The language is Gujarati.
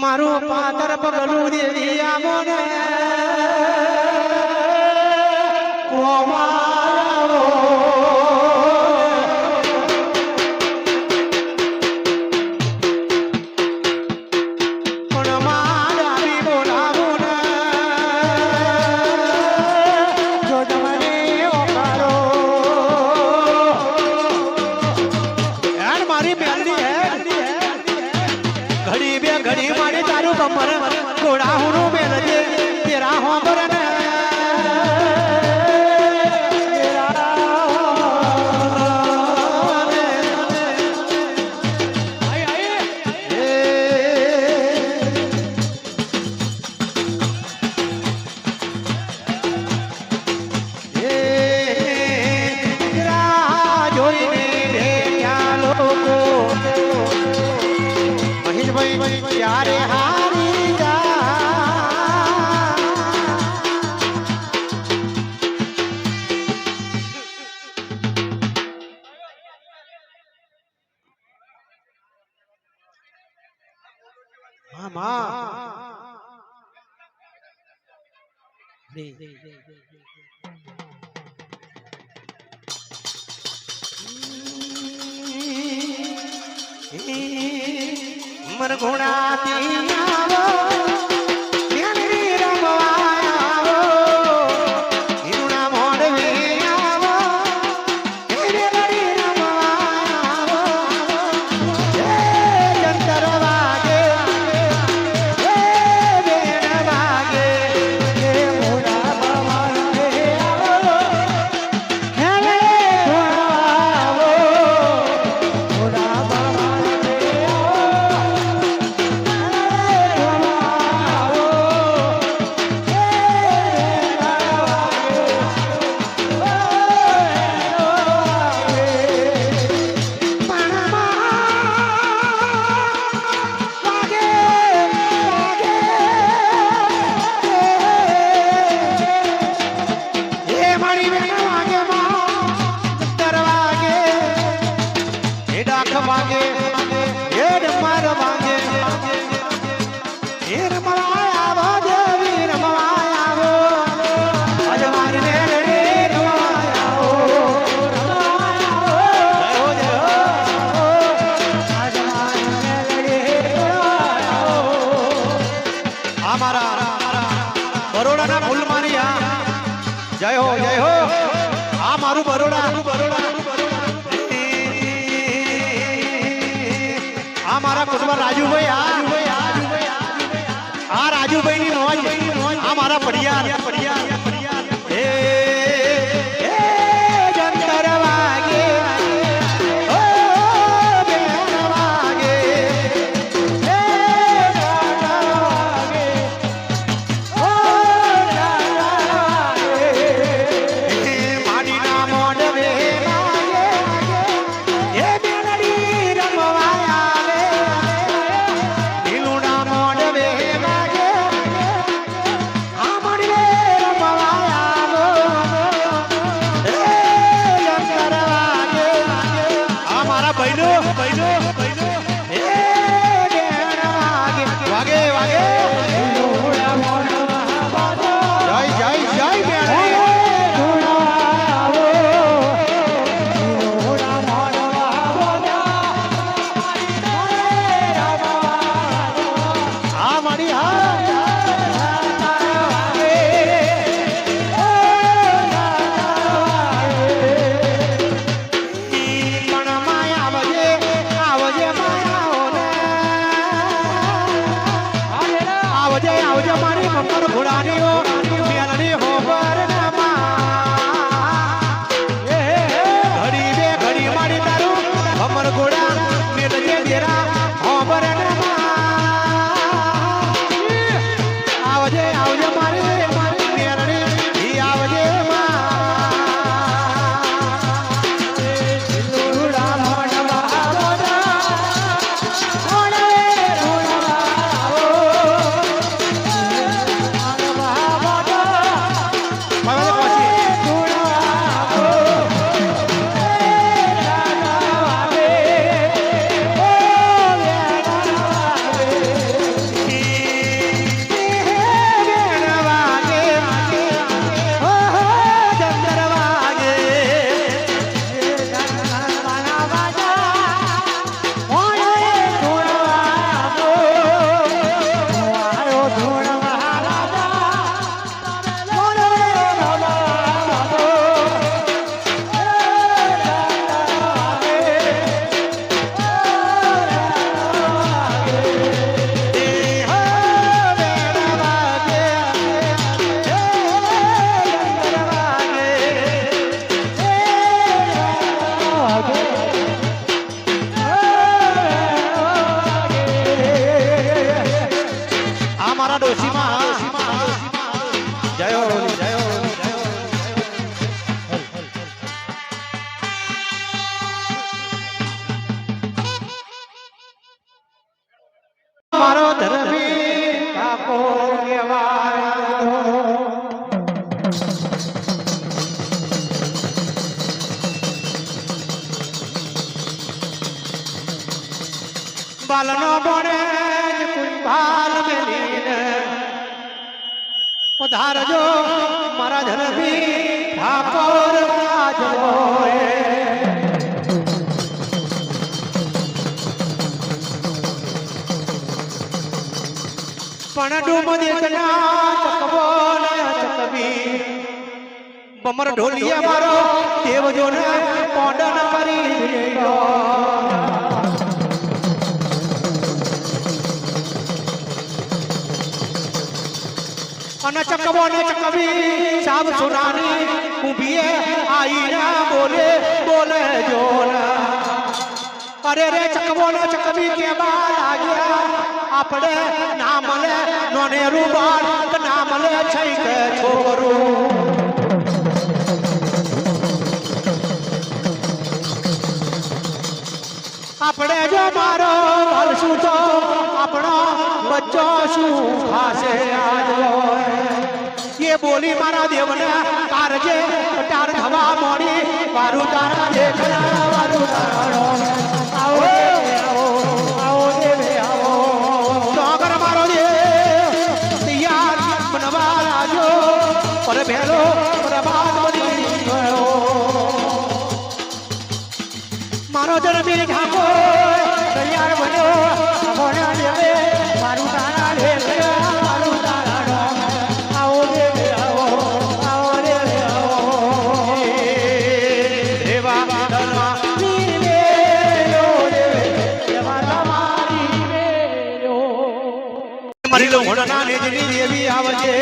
મારું પાતર પગલું દેવી આવો ને ઘોડા હું મેલ તેરા હો બરને મર ઘોડા રાજુભાઈ આ રાજુભાઈ ની મોજ આ મારા પડિયાર જંતર વાગે બાલનો બોણે કોઈ ભાલ મેલીને પધારજો મારા ધરવી ઠાકોર રાજવો પણ ડૂમ દેખના ચકવો ને ચકવી બમર ઢોલિયા મારો દેવજો ને પોડન કરી ગયો અને ચકવો ને ચકવી સાબ સુનાની કુંભીએ આઈના બોલે બોલે જોના અરે રે ચકવો ને ચકવી કેવા લાગ્યા આપણે ના મળે નોને રૂબાળ ના મળે છે કે છોકરું આપણે જો મારો હાલશું તો આપણો બચ્ચો શું ખાશે એ બોલી મારા દેવને કારજે ટાર થવા મોડી વારું તારા દેખના વારું તારો આવો આવો આવો દેવે આવો ડોગર મારો દે તૈયાર બનવા લાજો પર ભેલો પ્રભાત બની ગયો મારો જન્મી ઠાકોર તૈયાર બન્યો ભણ્યા દેવે મારું તારા દેવે મારું તારા આવો દેવે આવો આવો દેવે આવો દેવા ધર્મા નીરે લો દેવે દેવા તમારી રે લો મારી લો ઘોડના ને દેવી આવજે